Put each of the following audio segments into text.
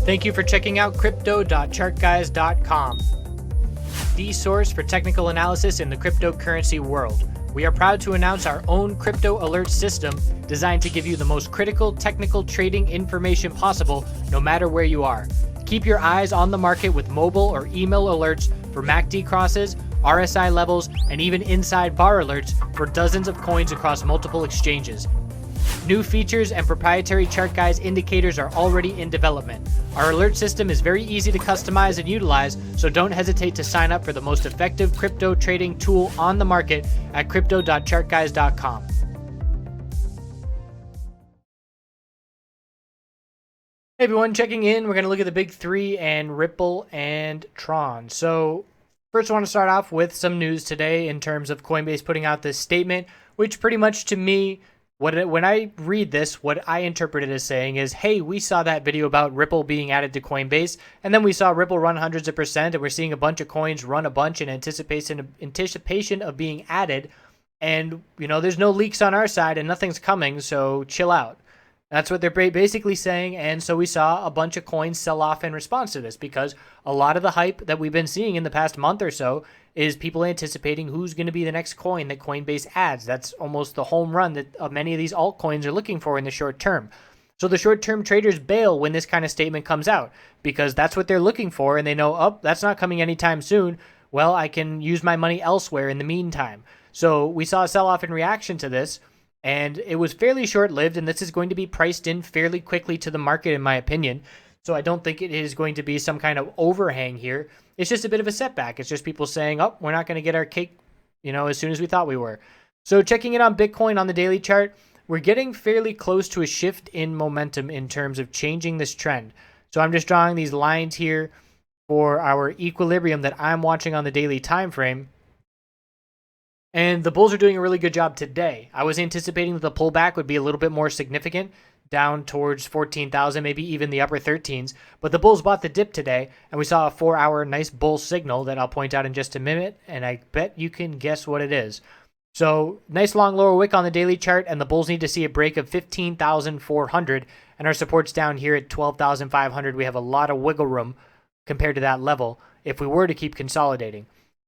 Thank you for checking out crypto.chartguys.com, the source for technical analysis in the cryptocurrency world. We are proud to announce our own crypto alert system designed to give you the most critical technical trading information possible no matter where you are. Keep your eyes on the market with mobile or email alerts for MACD crosses, RSI levels, and even inside bar alerts for dozens of coins across multiple exchanges. New features and proprietary ChartGuys indicators are already in development. Our alert system is very easy to customize and utilize, so don't hesitate to sign up for the most effective crypto trading tool on the market at crypto.chartguys.com. Hey everyone, checking in. We're going to look at the big three and Ripple and Tron. So first I want to start off with some news today in terms of Coinbase putting out this statement, which pretty much to me, when I read this, what I interpret it as saying is, hey, we saw that video about Ripple being added to Coinbase, and then we saw Ripple run hundreds of percent, and we're seeing a bunch of coins run a bunch in anticipation of being added, and, you know, there's no leaks on our side, and nothing's coming, so chill out. That's what they're basically saying, and so we saw a bunch of coins sell off in response to this, because a lot of the hype that we've been seeing in the past month or so is people anticipating who's going to be the next coin that Coinbase adds. That's almost the home run that many of these altcoins are looking for in the short term. So the short-term traders bail when this kind of statement comes out, because that's what they're looking for, and they know, oh, that's not coming anytime soon. Well, I can use my money elsewhere in the meantime. So we saw a sell-off in reaction to this, and it was fairly short-lived, and this is going to be priced in fairly quickly to the market, in my opinion. So I don't think it is going to be some kind of overhang here. It's just a bit of a setback. It's just people saying, oh, we're not going to get our cake, as soon as we thought we were. So checking in on Bitcoin on the daily chart, we're getting fairly close to a shift in momentum in terms of changing this trend. So I'm just drawing these lines here for our equilibrium that I'm watching on the daily time frame. And the bulls are doing a really good job today. I was anticipating that the pullback would be a little bit more significant, down towards 14,000, maybe even the upper 13s. But the bulls bought the dip today, and we saw a 4-hour nice bull signal that I'll point out in just a minute, and I bet you can guess what it is. So nice long lower wick on the daily chart, and the bulls need to see a break of 15,400, and our support's down here at 12,500. We have a lot of wiggle room compared to that level if we were to keep consolidating.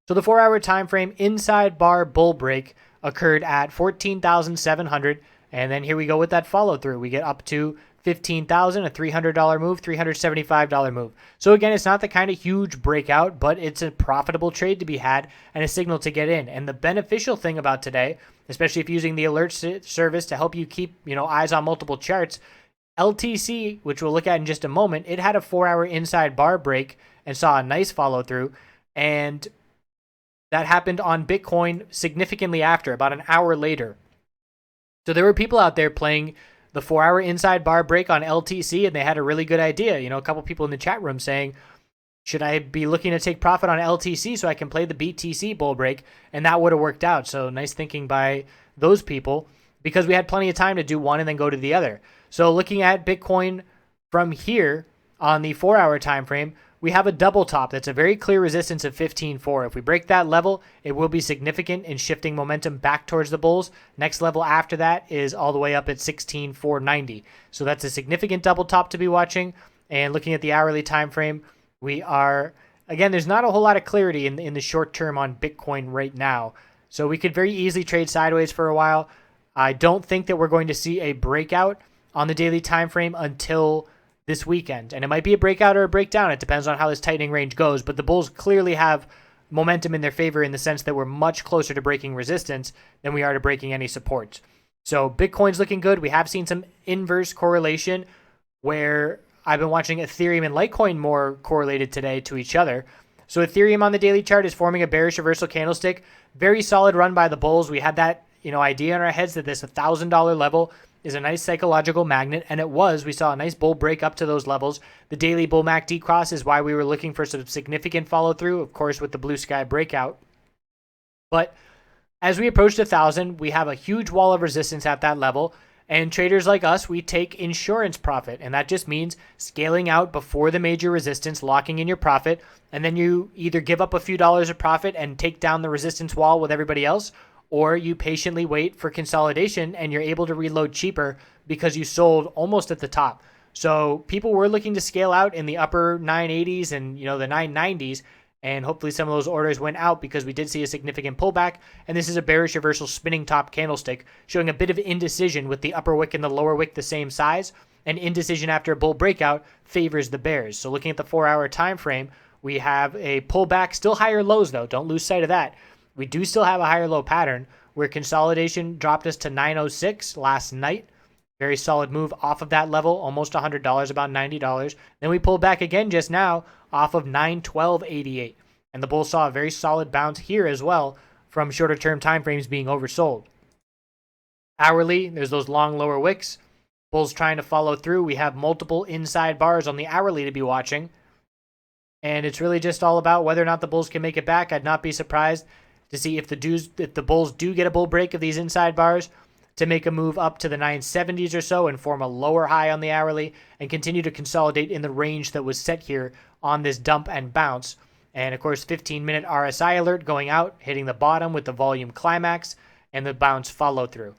So the 4-hour time frame inside bar bull break occurred at 14,700. And then here we go with that follow through. We get up to 15,000, a $300 move, $375 move. So again, it's not the kind of huge breakout, but it's a profitable trade to be had and a signal to get in. And the beneficial thing about today, especially if using the alert service to help you keep, eyes on multiple charts, LTC, which we'll look at in just a moment, it had a 4-hour inside bar break and saw a nice follow through. And that happened on Bitcoin significantly after, about an hour later. So there were people out there playing the 4-hour inside bar break on LTC, and they had a really good idea. A couple people in the chat room saying, should I be looking to take profit on LTC so I can play the BTC bull break? And that would have worked out. So nice thinking by those people, because we had plenty of time to do one and then go to the other. So looking at Bitcoin from here on the 4-hour time frame, we have a double top that's a very clear resistance of 15.4. If we break that level, it will be significant in shifting momentum back towards the bulls. Next level after that is all the way up at 16,490. So that's a significant double top to be watching. And looking at the hourly time frame, we are, again, there's not a whole lot of clarity in the short term on Bitcoin right now. So we could very easily trade sideways for a while. I don't think that we're going to see a breakout on the daily time frame until this weekend, and it might be a breakout or a breakdown. It depends on how this tightening range goes, but the bulls clearly have momentum in their favor in the sense that we're much closer to breaking resistance than we are to breaking any support. So Bitcoin's looking good. We have seen some inverse correlation where I've been watching Ethereum and Litecoin more correlated today to each other. So Ethereum on the daily chart is forming a bearish reversal candlestick. Very solid run by the bulls. We had that idea in our heads that this $1,000 level is a nice psychological magnet, and it was. We saw a nice bull break up to those levels. The daily bull MACD cross is why we were looking for some significant follow-through, of course, with the blue sky breakout. But as we approached 1,000, we have a huge wall of resistance at that level, and traders like us, we take insurance profit, and that just means scaling out before the major resistance, locking in your profit, and then you either give up a few dollars of profit and take down the resistance wall with everybody else, or you patiently wait for consolidation and you're able to reload cheaper because you sold almost at the top. So people were looking to scale out in the upper 980s and the 990s, and hopefully some of those orders went out because we did see a significant pullback. And this is a bearish reversal spinning top candlestick showing a bit of indecision with the upper wick and the lower wick the same size. And indecision after a bull breakout favors the bears. So looking at the 4-hour time frame, we have a pullback, still higher lows though. Don't lose sight of that. We do still have a higher low pattern where consolidation dropped us to 906 last night. Very solid move off of that level, almost $100, about $90. Then we pulled back again just now off of 912.88. And the bull saw a very solid bounce here as well from shorter term time frames being oversold. Hourly, there's those long lower wicks. Bull's trying to follow through. We have multiple inside bars on the hourly to be watching. And it's really just all about whether or not the bulls can make it back. I'd not be surprised to see if the bulls do get a bull break of these inside bars to make a move up to the 970s or so and form a lower high on the hourly and continue to consolidate in the range that was set here on this dump and bounce. And of course, 15-minute RSI alert going out, hitting the bottom with the volume climax and the bounce follow through.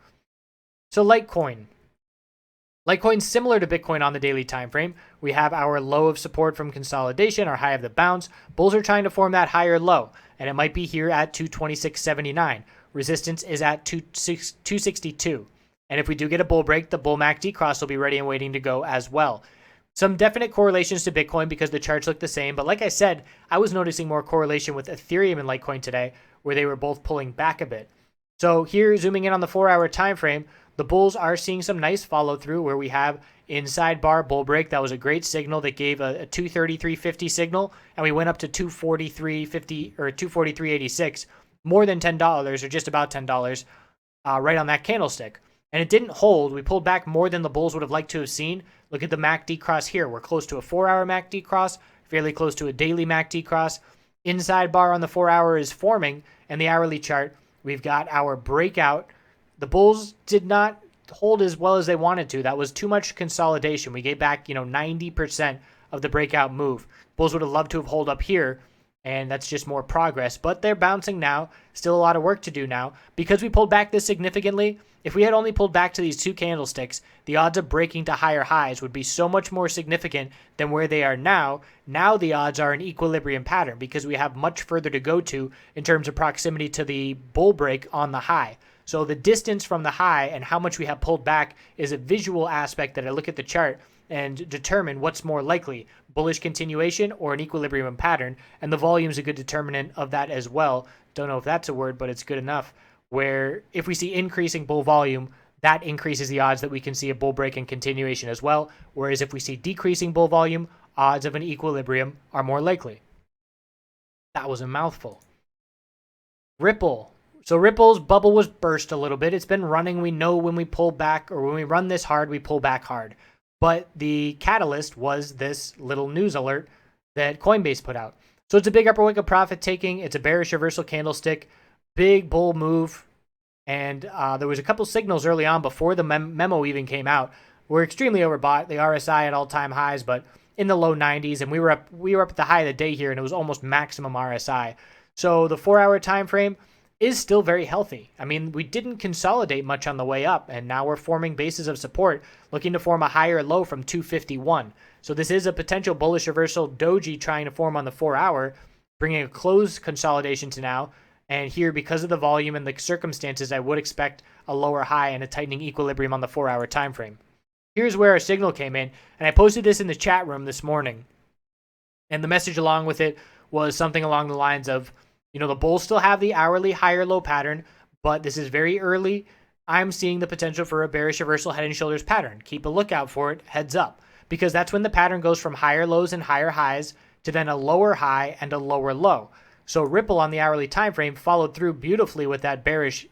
So Litecoin. Litecoin's similar to Bitcoin on the daily time frame. We have our low of support from consolidation, our high of the bounce. Bulls are trying to form that higher low, and it might be here at 226.79. Resistance is at 262. And if we do get a bull break, the bull MACD cross will be ready and waiting to go as well. Some definite correlations to Bitcoin because the charts look the same. But like I said, I was noticing more correlation with Ethereum and Litecoin today, where they were both pulling back a bit. So here, zooming in on the 4-hour time frame, the bulls are seeing some nice follow through where we have inside bar bull break. That was a great signal that gave a 233.50 signal, and we went up to 243.50 or 243.86, more than $10 or just about $10 right on that candlestick. And it didn't hold. We pulled back more than the bulls would have liked to have seen. Look at the MACD cross here. We're close to a 4-hour MACD cross, fairly close to a daily MACD cross. Inside bar on the 4-hour is forming, and the hourly chart, we've got our breakout. The bulls did not hold as well as they wanted to. That was too much consolidation. We gave back, 90% of the breakout move. Bulls would have loved to have held up here, and that's just more progress. But they're bouncing now. Still a lot of work to do now. Because we pulled back this significantly, if we had only pulled back to these two candlesticks, the odds of breaking to higher highs would be so much more significant than where they are now. Now the odds are an equilibrium pattern because we have much further to go to in terms of proximity to the bull break on the high. So the distance from the high and how much we have pulled back is a visual aspect that I look at the chart and determine what's more likely, bullish continuation or an equilibrium pattern. And the volume is a good determinant of that as well. Don't know if that's a word, but it's good enough. Where if we see increasing bull volume, that increases the odds that we can see a bull break and continuation as well. Whereas if we see decreasing bull volume, odds of an equilibrium are more likely. That was a mouthful. Ripple. So Ripple's bubble was burst a little bit. It's been running. We know when we pull back or when we run this hard, we pull back hard. But the catalyst was this little news alert that Coinbase put out. So it's a big upper wick of profit taking. It's a bearish reversal candlestick, big bull move. And there was a couple signals early on before the memo even came out. We're extremely overbought. The RSI at all-time highs, but in the low 90s. And we were up at the high of the day here, and it was almost maximum RSI. So the 4-hour time frame is still very healthy. I mean, we didn't consolidate much on the way up, and now we're forming bases of support, looking to form a higher low from 251. So this is a potential bullish reversal doji trying to form on the 4-hour, bringing a closed consolidation to now. And here, because of the volume and the circumstances, I would expect a lower high and a tightening equilibrium on the 4-hour time frame. Here's where our signal came in, and I posted this in the chat room this morning. And the message along with it was something along the lines of, the bulls still have the hourly higher low pattern, but this is very early. I'm seeing the potential for a bearish reversal head and shoulders pattern. Keep a lookout for it, heads up, because that's when the pattern goes from higher lows and higher highs to then a lower high and a lower low. So Ripple on the hourly time frame followed through beautifully with that bearish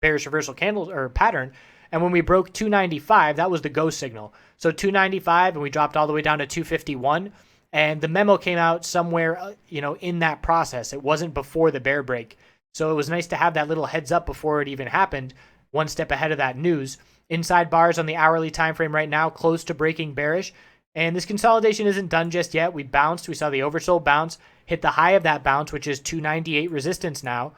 reversal candle or pattern. And when we broke 295, that was the go signal. So 295, and we dropped all the way down to 251. And the memo came out somewhere, in that process. It wasn't before the bear break. So it was nice to have that little heads up before it even happened, one step ahead of that news. Inside bars on the hourly time frame right now, close to breaking bearish. And this consolidation isn't done just yet. We bounced. We saw the oversold bounce, hit the high of that bounce, which is 298 resistance now.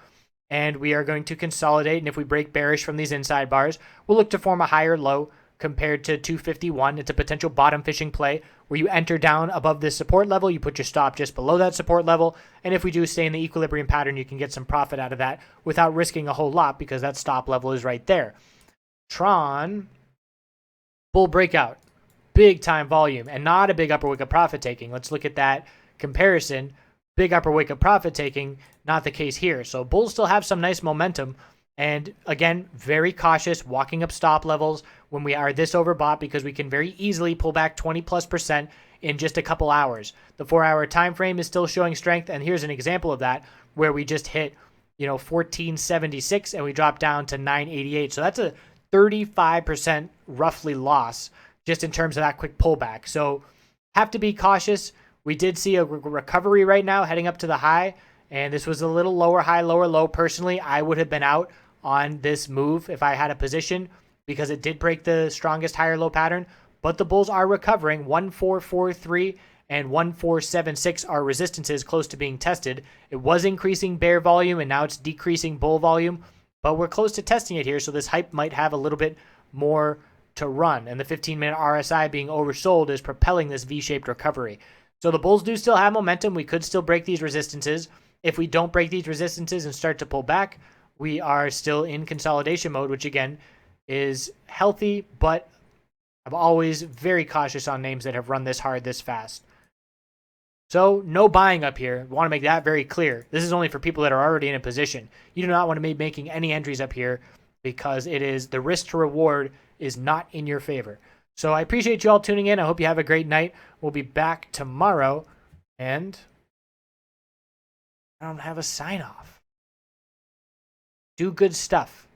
And we are going to consolidate. And if we break bearish from these inside bars, we'll look to form a higher low, compared to 251. It's a potential bottom fishing play where you enter down above this support level, you put your stop just below that support level, and if we do stay in the equilibrium pattern, you can get some profit out of that without risking a whole lot because that stop level is right there. Tron, bull breakout, big time volume, and not a big upper wick of profit taking. Let's look at that comparison. Big upper wick of profit taking, not the case here. So bulls still have some nice momentum. And again, very cautious, walking up stop levels when we are this overbought because we can very easily pull back 20+% in just a couple hours. The 4-hour time frame is still showing strength, and here's an example of that where we just hit, 1476 and we dropped down to 988. So that's a 35% roughly loss just in terms of that quick pullback. So have to be cautious. We did see a recovery right now heading up to the high, and this was a little lower high, lower low. Personally, I would have been out on this move if I had a position because it did break the strongest higher low pattern, but the bulls are recovering. 1443 and 1476 are resistances close to being tested. It was increasing bear volume and now it's decreasing bull volume, but we're close to testing it here, so this hype might have a little bit more to run, and the 15-minute RSI being oversold is propelling this V-shaped recovery. So the bulls do still have momentum. We could still break these resistances. If we don't break these resistances and start to pull back, we are still in consolidation mode, which again is healthy, but I'm always very cautious on names that have run this hard this fast. So no buying up here. I want to make that very clear. This is only for people that are already in a position. You do not want to be making any entries up here because it is the risk to reward is not in your favor. So I appreciate you all tuning in. I hope you have a great night. We'll be back tomorrow, and I don't have a sign off. Do good stuff.